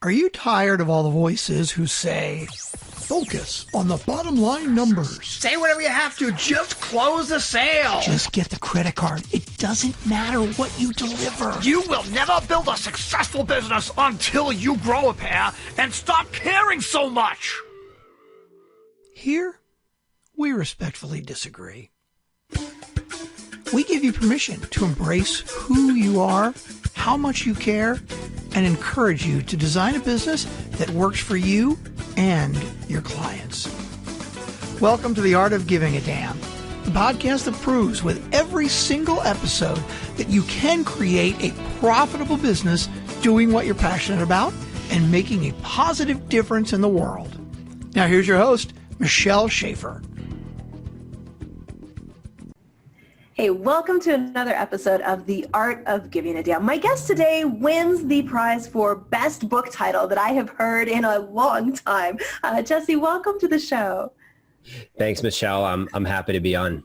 Are you tired of all the voices who say, focus on the bottom line numbers? Say whatever you have to, just close the sale. Just get the credit card. It doesn't matter what you deliver. You will never build a successful business until you grow a pair and stop caring so much. Here, we respectfully disagree. We give you permission to embrace who you are, how much you care, and encourage you to design a business that works for you and your clients. Welcome to The Art of Giving a Damn, the podcast that proves with every single episode that you can create a profitable business doing what you're passionate about and making a positive difference in the world. Now here's your host, Michelle Schaefer. Hey, welcome to another episode of The Art of Giving a Damn. My guest today wins the prize for best book title that I have heard in a long time. Jesse, welcome to the show. Thanks, Michelle. I'm happy to be on.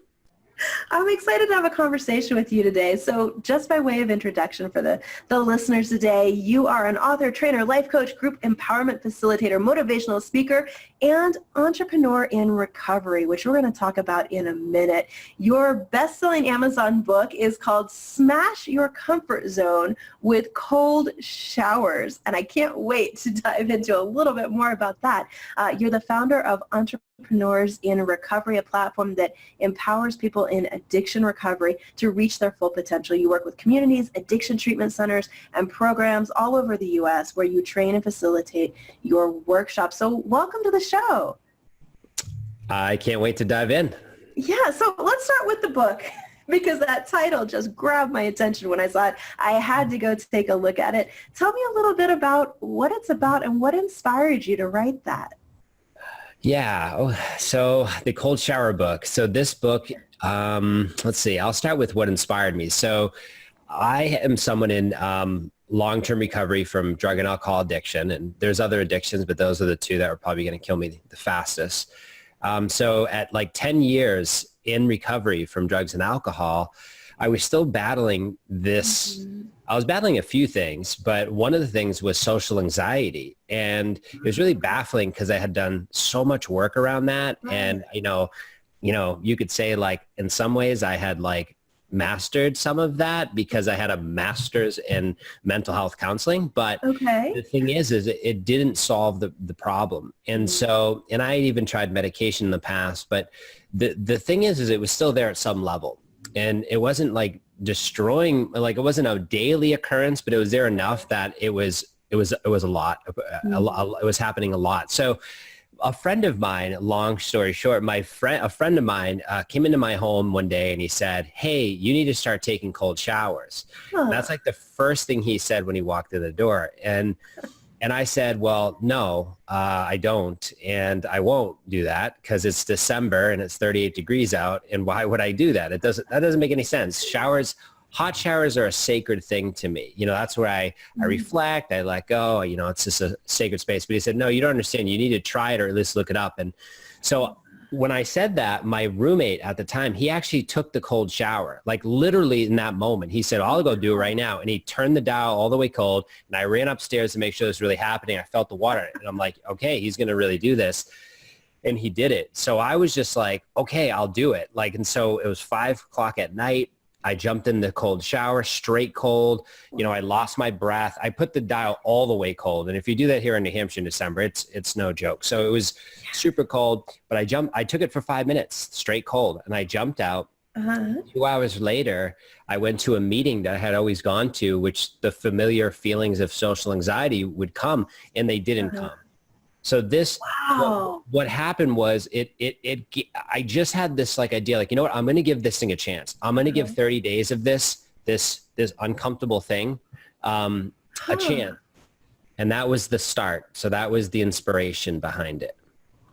I'm excited to have a conversation with you today. So just by way of introduction for the listeners today, you are an author, trainer, life coach, group empowerment facilitator, motivational speaker, and entrepreneur in recovery, which we're going to talk about in a minute. Your best-selling Amazon book is called Smash Your Comfort Zone with Cold Showers, and I can't wait to dive into a little bit more about that. You're the founder of Entrepreneurs in Recovery, a platform that empowers people in addiction recovery to reach their full potential. You work with communities, addiction treatment centers, and programs all over the U.S. where you train and facilitate your workshops. So welcome to the show. I can't wait to dive in. Yeah, so let's start with the book because that title just grabbed my attention when I saw it. I had to go take a look at it. Tell me a little bit about what it's about and what inspired you to write that. Yeah, so the Cold Shower book. So this book, let's see, I'll start with what inspired me. So I am someone in long-term recovery from drug and alcohol addiction, and there's other addictions, but those are the two that are probably going to kill me the fastest. So at like 10 years in recovery from drugs and alcohol, I was still battling this. I was battling a few things, but one of the things was social anxiety. And it was really baffling because I had done so much work around that. And, you could say like, in some ways I had like mastered some of that because I had a master's in mental health counseling. But the thing is it didn't solve the problem. And so, and I even tried medication in the past, but the thing is it was still there at some level. And it wasn't like destroying, like it wasn't a daily occurrence, but it was there enough that it was a lot. It was happening a lot. So a friend of mine, long story short, a friend of mine came into my home one day and he said, "Hey, you need to start taking cold showers." And that's like the first thing he said when he walked in the door. And I said, well, no, I don't. And I won't do that because it's December and it's 38 degrees out. And why would I do that? That doesn't make any sense. Hot showers are a sacred thing to me. That's where I reflect, I let go, it's just a sacred space. But he said, no, you don't understand. You need to try it or at least look it up. And so when I said that, my roommate at the time, he actually took the cold shower, like literally in that moment. He said, I'll go do it right now. And he turned the dial all the way cold. And I ran upstairs to make sure this was really happening. I felt the water. And I'm like, okay, he's going to really do this. And he did it. So I was just like, okay, I'll do it. And so it was 5:00 at night. I jumped in the cold shower, straight cold. I lost my breath. I put the dial all the way cold. And if you do that here in New Hampshire in December, it's no joke. So it was super cold, but I took it for 5 minutes, straight cold. And I jumped out. 2 hours later, I went to a meeting that I had always gone to, which the familiar feelings of social anxiety would come, and they didn't come. So what happened was I just had this like idea, like, you know what, I'm going to give this thing a chance. I'm going to give 30 days of this uncomfortable thing, a chance. And that was the start. So that was the inspiration behind it.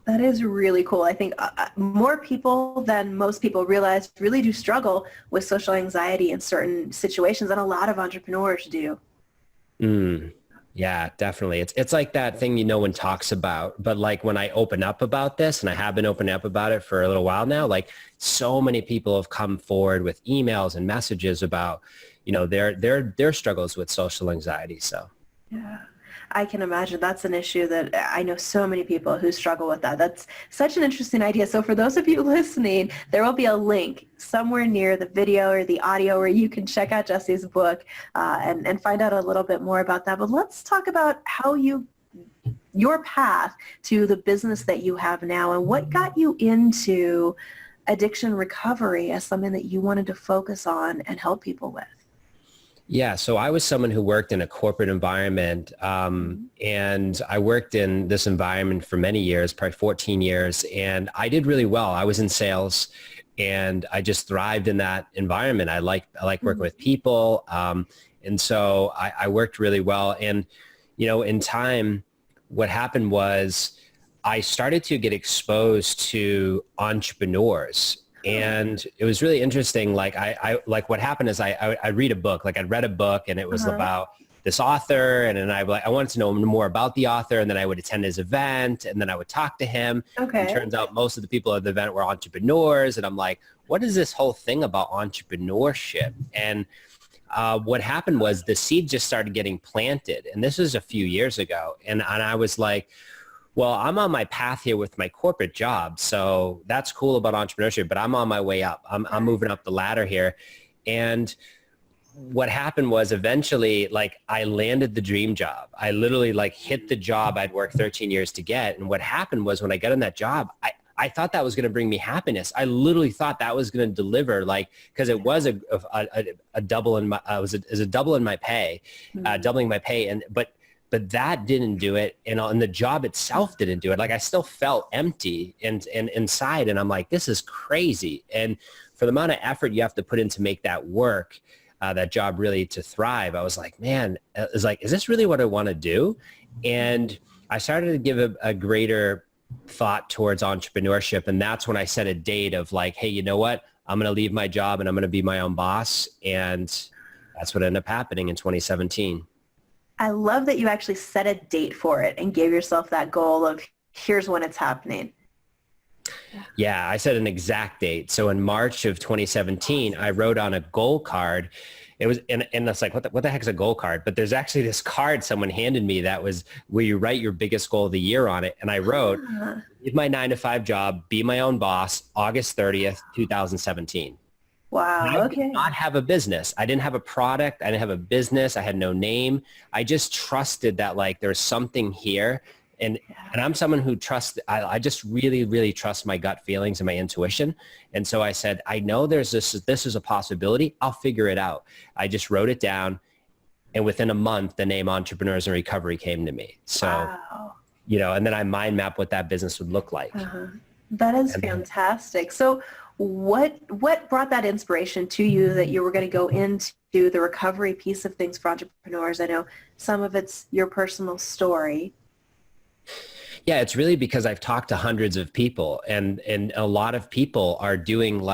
That is really cool. I think more people than most people realize really do struggle with social anxiety in certain situations, and a lot of entrepreneurs do. Yeah, definitely. It's like that thing no one talks about, but like when I open up about this, and I have been opening up about it for a little while now, like so many people have come forward with emails and messages about, their struggles with social anxiety. So yeah. I can imagine that's an issue that I know so many people who struggle with that. That's such an interesting idea. So for those of you listening, there will be a link somewhere near the video or the audio where you can check out Jesse's book and find out a little bit more about that. But let's talk about how your path to the business that you have now and what got you into addiction recovery as something that you wanted to focus on and help people with. Yeah, so I was someone who worked in a corporate environment, and I worked in this environment for many years, probably 14 years, and I did really well. I was in sales, and I just thrived in that environment. I like working with people, and so I worked really well. And in time, what happened was I started to get exposed to entrepreneurs. And it was really interesting. Like what happened is I read a book, like I'd read a book and it was about this author. And then I wanted to know more about the author. And then I would attend his event and then I would talk to him. Okay. And it turns out most of the people at the event were entrepreneurs. And I'm like, what is this whole thing about entrepreneurship? And what happened was the seed just started getting planted. And this was a few years ago. And I was like, well, I'm on my path here with my corporate job. So that's cool about entrepreneurship, but I'm on my way up. I'm moving up the ladder here. And what happened was eventually, like, I landed the dream job. I literally hit the job I'd worked 13 years to get. And what happened was when I got in that job, I thought that was going to bring me happiness. I literally thought that was going to deliver, because it was a double in my, it was a double in my pay, doubling my pay. But that didn't do it, and the job itself didn't do it. Like, I still felt empty and inside, and I'm like, this is crazy. And for the amount of effort you have to put in to make that work, that job really to thrive, I was like, man, is this really what I want to do? And I started to give a greater thought towards entrepreneurship, and that's when I set a date of like, hey, you know what? I'm going to leave my job and I'm going to be my own boss, and that's what ended up happening in 2017. I love that you actually set a date for it and gave yourself that goal of here's when it's happening. Yeah, I set an exact date. So in March of 2017, I wrote on a goal card. It was, and it's like, what the heck is a goal card? But there's actually this card someone handed me that was where you write your biggest goal of the year on it. And I wrote, leave my 9-to-5 job, be my own boss, August 30th, 2017. Wow. I did not have a business. I didn't have a product. I didn't have a business. I had no name. I just trusted that there's something here. And I'm someone who trusts, I just really, really trust my gut feelings and my intuition. And so I said, I know this is a possibility. I'll figure it out. I just wrote it down. And within a month, the name Entrepreneurs in Recovery came to me. So, and then I mind mapped what that business would look like. That is fantastic. So what brought that inspiration to you that you were going to go into the recovery piece of things for entrepreneurs? I know some of it's your personal story. Yeah, it's really because I've talked to hundreds of people, and a lot of people are doing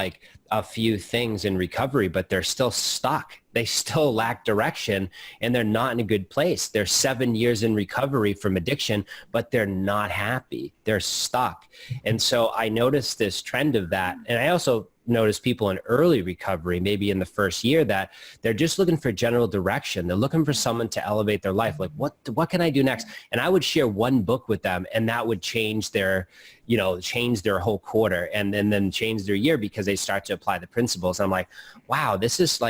a few things in recovery, but they're still stuck. They still lack direction, and they're not in a good place. They're 7 years in recovery from addiction, but they're not happy. They're stuck. And so I noticed this trend of that. And I also noticed people in early recovery, maybe in the first year, that they're just looking for general direction. They're looking for someone to elevate their life. Like, what can I do next? And I would share one book with them, and that would change their whole quarter, and then change their year, because they start to apply the principles. And I'm like, wow, this is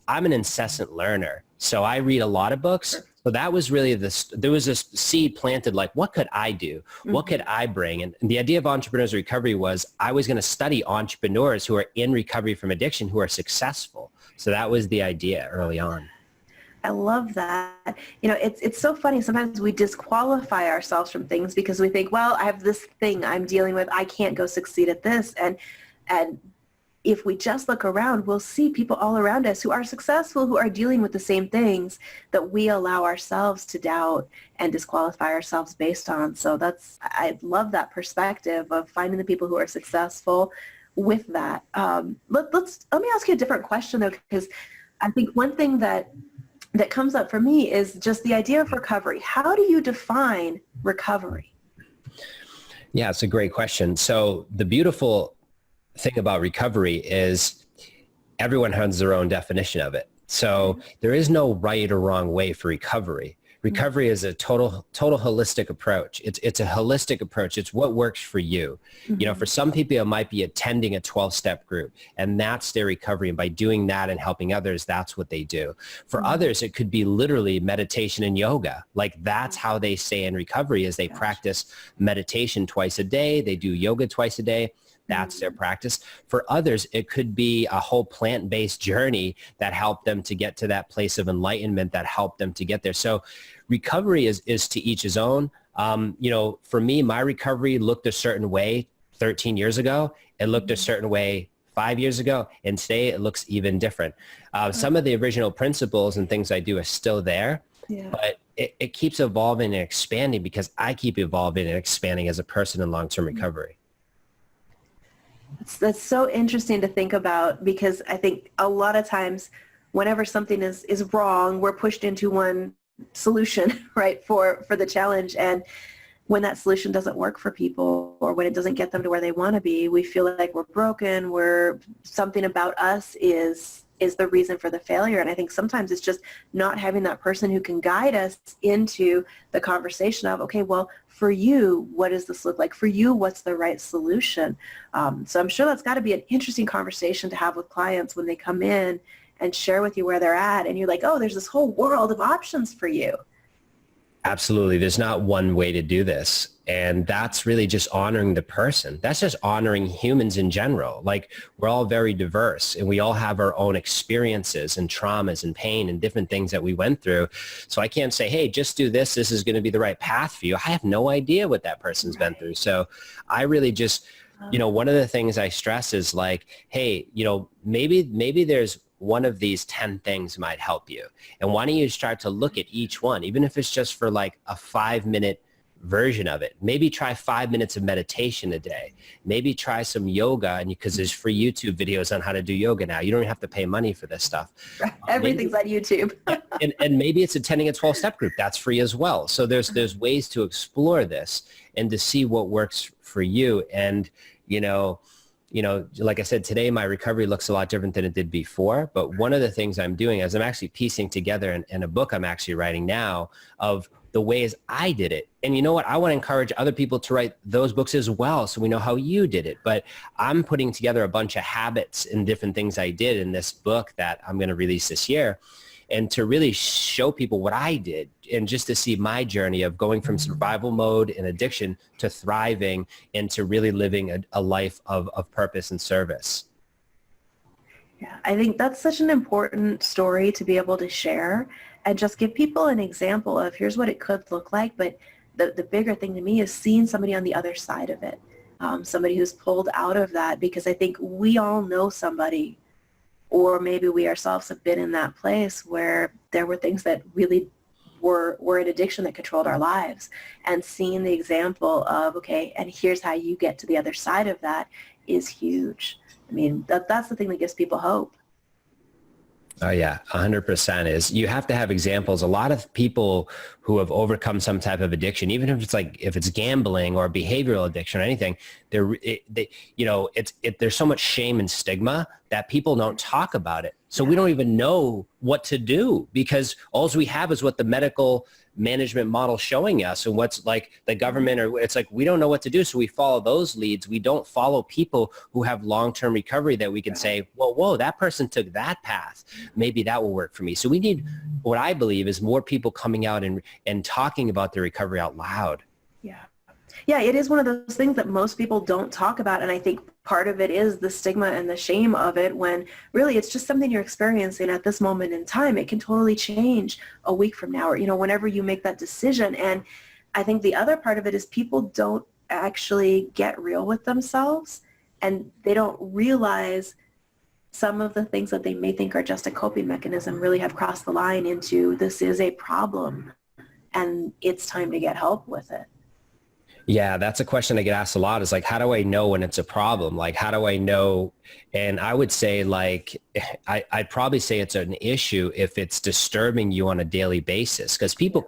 I'm an incessant learner. So I read a lot of books. So that was really there was this seed planted, what could I do? What could I bring? And the idea of Entrepreneurs in Recovery was I was going to study entrepreneurs who are in recovery from addiction, who are successful. So that was the idea early on. I love that. It's so funny. Sometimes we disqualify ourselves from things because we think, well, I have this thing I'm dealing with. I can't go succeed at this. And if we just look around, we'll see people all around us who are successful, who are dealing with the same things that we allow ourselves to doubt and disqualify ourselves based on. So I love that perspective of finding the people who are successful with that. Let me ask you a different question though, because I think one thing that comes up for me is just the idea of recovery. How do you define recovery? Yeah, it's a great question. So the beautiful thing about recovery is everyone has their own definition of it. So there is no right or wrong way for recovery. Recovery is a total holistic approach. It's a holistic approach. It's what works for you. You know, for some people, it might be attending a 12-step group, and that's their recovery. And by doing that and helping others, that's what they do. For others, it could be literally meditation and yoga. Like that's how they stay in recovery, is they practice meditation twice a day. They do yoga twice a day. That's their practice. For others, it could be a whole plant-based journey that helped them to get to that place of enlightenment, that helped them to get there. So recovery is to each his own. You know, for me, my recovery looked a certain way 13 years ago. It looked a certain way 5 years ago, and today it looks even different. Some of the original principles and things I do are still there, but it keeps evolving and expanding because I keep evolving and expanding as a person in long-term recovery. That's so interesting to think about, because I think a lot of times whenever something is wrong, we're pushed into one solution, right, for the challenge. And when that solution doesn't work for people, or when it doesn't get them to where they want to be, we feel like we're broken, something about us is the reason for the failure. And I think sometimes it's just not having that person who can guide us into the conversation of, okay, well, for you, what does this look like? For you, what's the right solution? So I'm sure that's got to be an interesting conversation to have with clients when they come in and share with you where they're at. And you're like, oh, there's this whole world of options for you. Absolutely. There's not one way to do this. And that's really just honoring the person. That's just honoring humans in general. Like, we're all very diverse, and we all have our own experiences and traumas and pain and different things that we went through. So I can't say, hey, just do this. This is going to be the right path for you. I have no idea what that person's been through. So I really just, you know, one of the things I stress is like, hey, you know, maybe there's one of these 10 things might help you. And why don't you start to look at each one, even if it's just for like a 5-minute version of it. Maybe try 5 minutes of meditation a day. Maybe try some yoga, and because there's free YouTube videos on how to do yoga now. You don't even have to pay money for this stuff. Everything's on YouTube. and maybe it's attending a 12-step group. That's free as well. So there's ways to explore this and to see what works for you. And, you know, like I said, today my recovery looks a lot different than it did before. But one of the things I'm doing is I'm actually piecing together in a book I'm actually writing now of the ways I did it. And you know what? I want to encourage other people to write those books as well, so we know how you did it. But I'm putting together a bunch of habits and different things I did in this book that I'm going to release this year, and to really show people what I did, and just to see my journey of going from survival mode and addiction to thriving and to really living a life of purpose and service. Yeah, I think that's such an important story to be able to share and just give people an example of here's what it could look like. But the bigger thing to me is seeing somebody on the other side of it, somebody who's pulled out of that, because I think we all know somebody, or maybe we ourselves have been in that place where there were things that really were an addiction that controlled our lives. And seeing the example of, okay, and here's how you get to the other side of that is huge. I mean, that's the thing that gives people hope. Oh yeah, 100% is you have to have examples. A lot of people who have overcome some type of addiction, even if it's gambling or behavioral addiction or anything, there's so much shame and stigma that people don't talk about it. So we don't even know what to do, because all we have is what the medical management model showing us and what's like the government, or it's like we don't know what to do. So we follow those leads. We don't follow people who have long-term recovery that we can say, well, whoa, that person took that path. Maybe that will work for me. So we need, what I believe is, more people coming out and talking about their recovery out loud. Yeah, it is one of those things that most people don't talk about. And I think part of it is the stigma and the shame of it, when really it's just something you're experiencing at this moment in time. It can totally change a week from now, or, whenever you make that decision. And I think the other part of it is people don't actually get real with themselves, and they don't realize some of the things that they may think are just a coping mechanism really have crossed the line into, this is a problem and it's time to get help with it. Yeah, that's a question I get asked a lot, is like, how do I know when it's a problem? Like, how do I know? And I would say, like, I'd probably say it's an issue if it's disturbing you on a daily basis, because people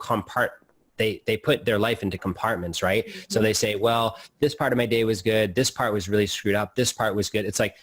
they put their life into compartments, right? Mm-hmm. So they say, well, this part of my day was good. This part was really screwed up. This part was good. It's like,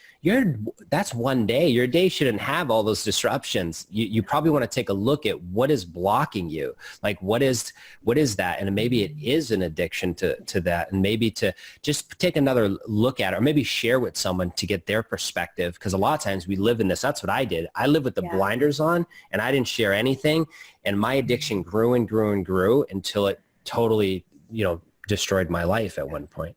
that's one day. Your day shouldn't have all those disruptions. You probably want to take a look at what is blocking you. Like what is that? And maybe it is an addiction to that, and maybe to just take another look at it, or maybe share with someone to get their perspective. Because a lot of times we live in this. That's what I did. I lived with the blinders on, and I didn't share anything. And my addiction grew and grew and grew until it totally, destroyed my life at one point.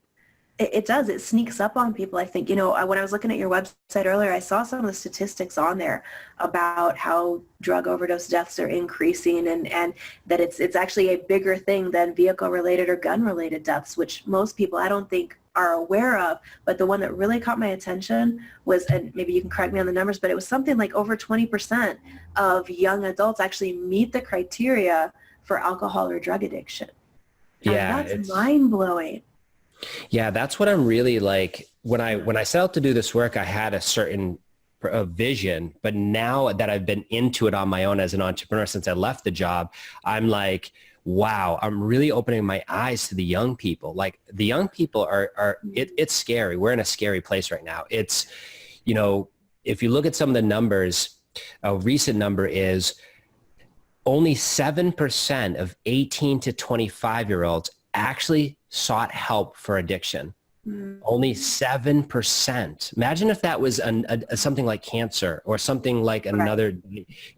It does. It sneaks up on people. I think, when I was looking at your website earlier, I saw some of the statistics on there about how drug overdose deaths are increasing, and that it's actually a bigger thing than vehicle-related or gun-related deaths, which most people I don't think are aware of. But the one that really caught my attention was, and maybe you can correct me on the numbers, but it was something like over 20% of young adults actually meet the criteria for alcohol or drug addiction. Yeah, and that's mind-blowing. Yeah, that's what I'm really like. When I set out to do this work, I had a certain vision, but now that I've been into it on my own as an entrepreneur since I left the job, I'm like, wow, I'm really opening my eyes to the young people. Like the young people it's scary. We're in a scary place right now. It's, if you look at some of the numbers, a recent number is only 7% of 18 to 25-year-olds actually sought help for addiction. Only 7%. Imagine if that was something like cancer or something like another,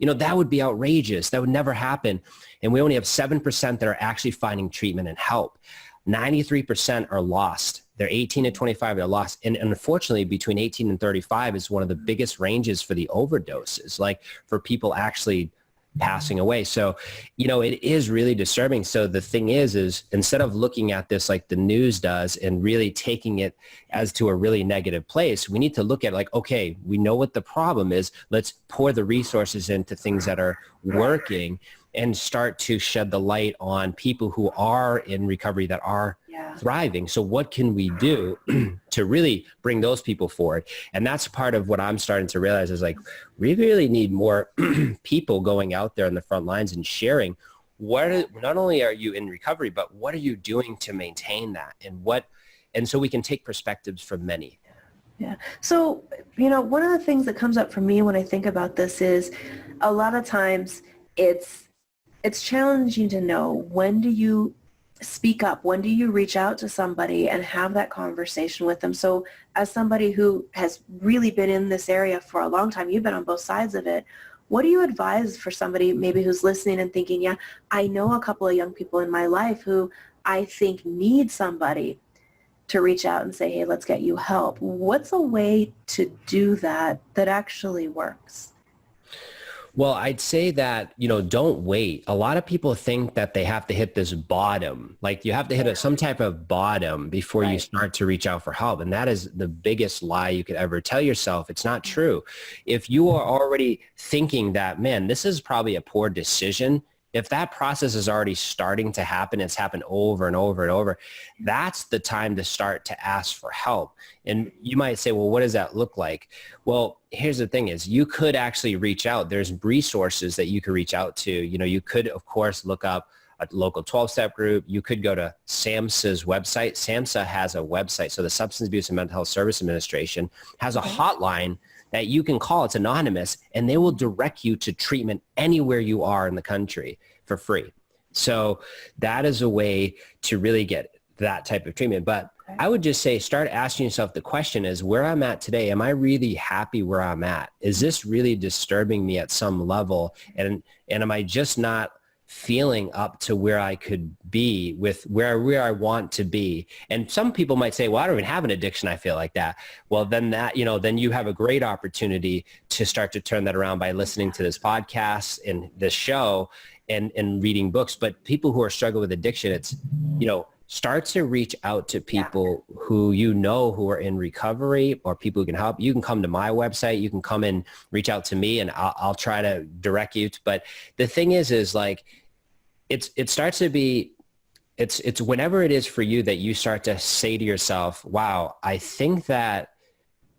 that would be outrageous. That would never happen. And we only have 7% that are actually finding treatment and help. 93% are lost. They're 18 to 25, they're lost. And unfortunately, between 18 and 35 is one of the biggest ranges for the overdoses, like for people actually passing away. So, it is really disturbing. So the thing is instead of looking at this like the news does and really taking it as to a really negative place, we need to look at like, okay, we know what the problem is. Let's pour the resources into things that are working and start to shed the light on people who are in recovery that are thriving. So what can we do to really bring those people forward? And that's part of what I'm starting to realize is like, we really need more people going out there on the front lines and sharing not only are you in recovery, but what are you doing to maintain that, and so we can take perspectives from many. Yeah. So, one of the things that comes up for me when I think about this is a lot of times it's challenging to know, when do you speak up? When do you reach out to somebody and have that conversation with them? So as somebody who has really been in this area for a long time, you've been on both sides of it. What do you advise for somebody maybe who's listening and thinking, yeah, I know a couple of young people in my life who I think need somebody to reach out and say, hey, let's get you help. What's a way to do that actually works? Well, I'd say that, don't wait. A lot of people think that they have to hit this bottom, like you have to hit some type of bottom before you start to reach out for help. And that is the biggest lie you could ever tell yourself. It's not true. If you are already thinking that, man, this is probably a poor decision, if that process is already starting to happen, it's happened over and over and over, that's the time to start to ask for help. And you might say, well, what does that look like? Well, here's the thing is you could actually reach out. There's resources that you could reach out to. You could, of course, look up a local 12-step group. You could go to SAMHSA's website. SAMHSA has a website. So the Substance Abuse and Mental Health Service Administration has a hotline that you can call. It's anonymous, and they will direct you to treatment anywhere you are in the country for free. So that is a way to really get that type of treatment. But I would just say, start asking yourself the question is, where I'm at today, am I really happy where I'm at? Is this really disturbing me at some level? And am I just not feeling up to where I could be with where I want to be? And some people might say, well, I don't even have an addiction. I feel like that. Well, then then you have a great opportunity to start to turn that around by listening to this podcast and this show and reading books. But people who are struggling with addiction, it's, start to reach out to people who who are in recovery, or people who can help. You can come to my website. You can come and reach out to me, and I'll try to direct you. But the thing is like, it starts to be, it's whenever it is for you that you start to say to yourself, wow, I think that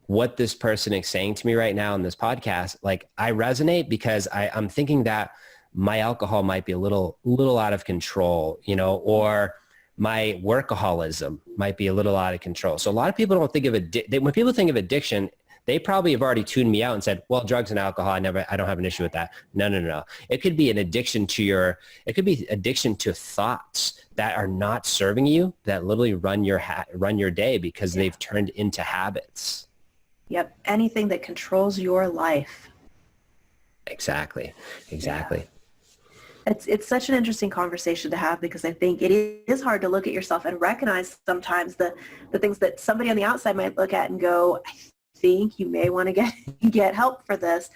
what this person is saying to me right now in this podcast, like I resonate, because I'm thinking that my alcohol might be a little out of control, or my workaholism might be a little out of control. So a lot of people don't think of when people think of addiction, they probably have already tuned me out and said, well, drugs and alcohol, I don't have an issue with that. No. It could be an addiction to addiction to thoughts that are not serving you, that literally run your day because they've turned into habits. Yep. Anything that controls your life. Exactly. Yeah. It's such an interesting conversation to have, because I think it is hard to look at yourself and recognize sometimes the things that somebody on the outside might look at and go, I think you may want to get help for this.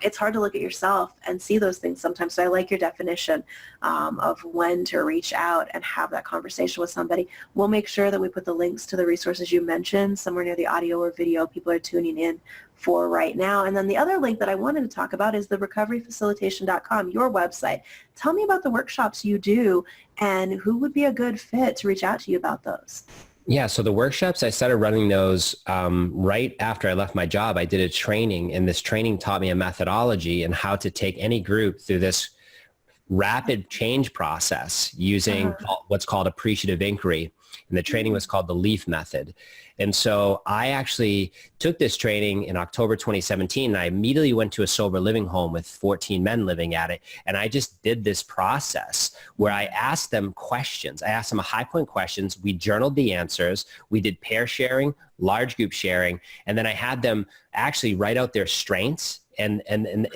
It's hard to look at yourself and see those things sometimes. So I like your definition of when to reach out and have that conversation with somebody. We'll make sure that we put the links to the resources you mentioned somewhere near the audio or video people are tuning in for right now. And then the other link that I wanted to talk about is the recoveryfacilitation.com, your website. Tell me about the workshops you do and who would be a good fit to reach out to you about those. Yeah, so the workshops, I started running those right after I left my job. I did a training, and this training taught me a methodology and how to take any group through this rapid change process using what's called appreciative inquiry. And the training was called the LEAF method. And so I actually took this training in October 2017, and I immediately went to a sober living home with 14 men living at it. And I just did this process where I asked them questions. I asked them high point questions. We journaled the answers. We did pair sharing, large group sharing. And then I had them actually write out their strengths and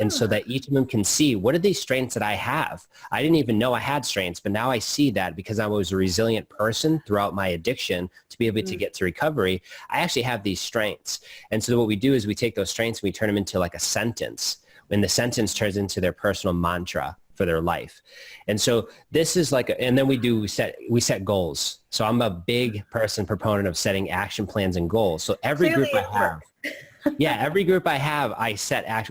so that each of them can see, what are these strengths that I have? I didn't even know I had strengths, but now I see that because I was a resilient person throughout my addiction to be able to get to recovery. I actually have these strengths. And so what we do is we take those strengths and we turn them into like a sentence, and the sentence turns into their personal mantra for their life. And so this is like, and then we set goals. So I'm a big proponent of setting action plans and goals. So every group I have, every group I have,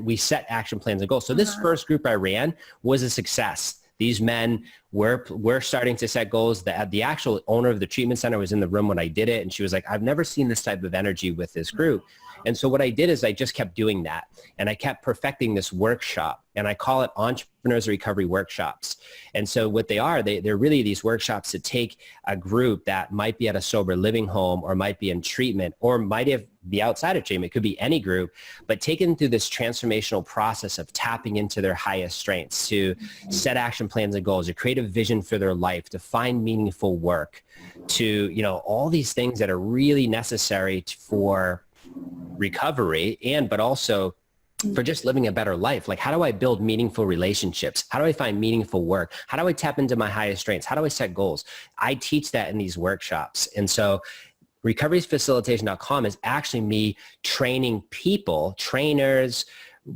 we set action plans and goals. So this first group I ran was a success. These men were starting to set goals. The actual owner of the treatment center was in the room when I did it. And she was like, I've never seen this type of energy with this group. And so what I did is I just kept doing that. And I kept perfecting this workshop. And I call it Entrepreneurs Recovery Workshops. And so what they are, they're really these workshops to take a group that might be at a sober living home or might be in treatment or might be outside of treatment. It could be any group, but taken through this transformational process of tapping into their highest strengths, to set action plans and goals, to create a vision for their life, to find meaningful work, to, all these things that are really necessary for recovery but also for just living a better life. Like, how do I build meaningful relationships? How do I find meaningful work? How do I tap into my highest strengths? How do I set goals? I teach that in these workshops. And so recoveryfacilitation.com is actually me training people, trainers,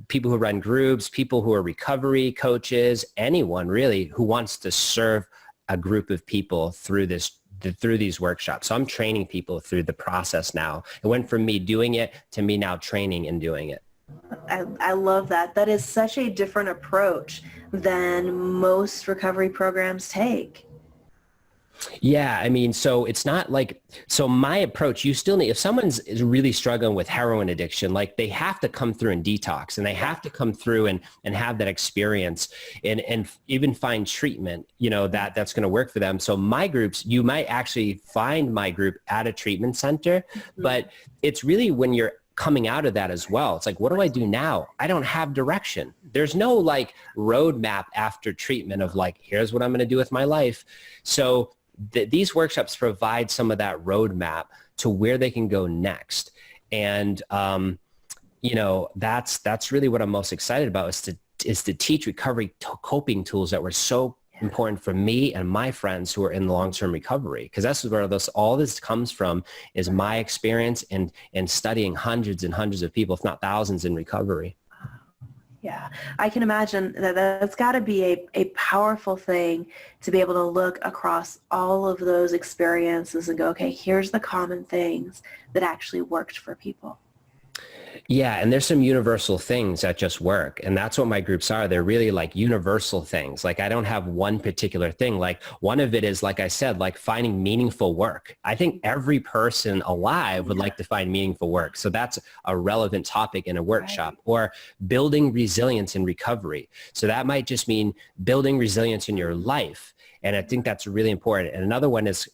people who run groups, people who are recovery coaches, anyone really who wants to serve a group of people through these workshops. So I'm training people through the process now. It went from me doing it to me now training and doing it. I love that. That is such a different approach than most recovery programs take. Yeah, I mean, so it's not like, so my approach, you still need, if someone's really struggling with heroin addiction, like they have to come through and detox, and they have to come through and have that experience and even find treatment, that's going to work for them. So my groups, you might actually find my group at a treatment center, but it's really when you're coming out of that as well. It's like, what do I do now? I don't have direction. There's no like roadmap after treatment of like, here's what I'm going to do with my life. So these workshops provide some of that roadmap to where they can go next. And, that's really what I'm most excited about is to teach recovery coping tools that were so important for me and my friends who are in long-term recovery. Because that's where all this comes from, is my experience and studying hundreds and hundreds of people, if not thousands, in recovery. Yeah, I can imagine that's got to be a powerful thing to be able to look across all of those experiences and go, okay, here's the common things that actually worked for people. Yeah, and there's some universal things that just work. And that's what my groups are. They're really like universal things. Like I don't have one particular thing. Like one of it is, like I said, like finding meaningful work. I think every person alive would like to find meaningful work. So that's a relevant topic in a workshop. Right. Or building resilience in recovery. So that might just mean building resilience in your life. And I think that's really important. And another one is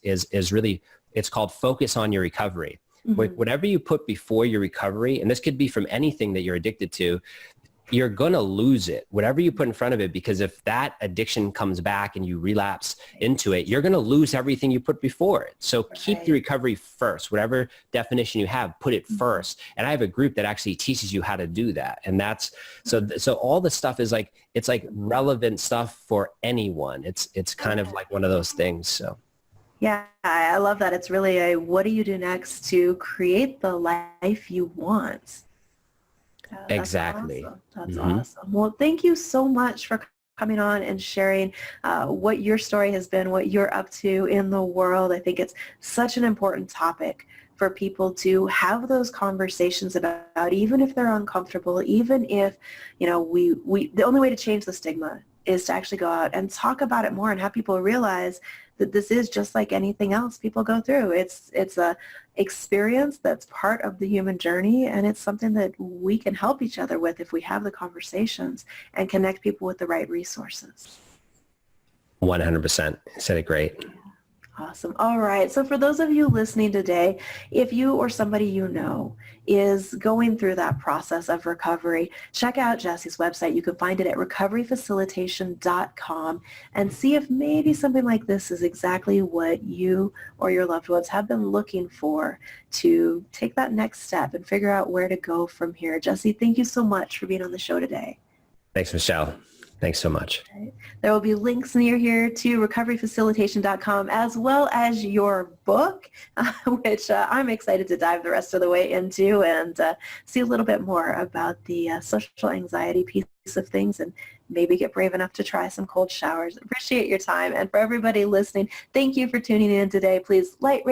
really, it's called Focus on Your Recovery. Whatever you put before your recovery, and this could be from anything that you're addicted to, you're going to lose it, whatever you put in front of it, because if that addiction comes back and you relapse into it, you're going to lose everything you put before it. So keep the recovery first, whatever definition you have, put it first. And I have a group that actually teaches you how to do that. And that's, so all the stuff is like, it's like relevant stuff for anyone. It's kind of like one of those things. So. Yeah, I love that. It's really a, what do you do next to create the life you want? Exactly. Awesome. That's awesome. Well, thank you so much for coming on and sharing what your story has been, what you're up to in the world. I think it's such an important topic for people to have those conversations about, even if they're uncomfortable, even if, you know, the only way to change the stigma is to actually go out and talk about it more and have people realize that this is just like anything else people go through. It's a experience that's part of the human journey, and it's something that we can help each other with if we have the conversations and connect people with the right resources. 100%. Said it great. Awesome. All right. So for those of you listening today, if you or somebody you know is going through that process of recovery, check out Jesse's website. You can find it at recoveryfacilitation.com and see if maybe something like this is exactly what you or your loved ones have been looking for to take that next step and figure out where to go from here. Jesse, thank you so much for being on the show today. Thanks, Michelle. Thanks so much. There will be links near here to recoveryfacilitation.com as well as your book, which I'm excited to dive the rest of the way into and see a little bit more about the social anxiety piece of things and maybe get brave enough to try some cold showers. Appreciate your time. And for everybody listening, thank you for tuning in today. Please rate,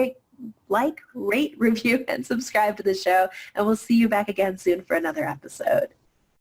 review, and subscribe to the show. And we'll see you back again soon for another episode.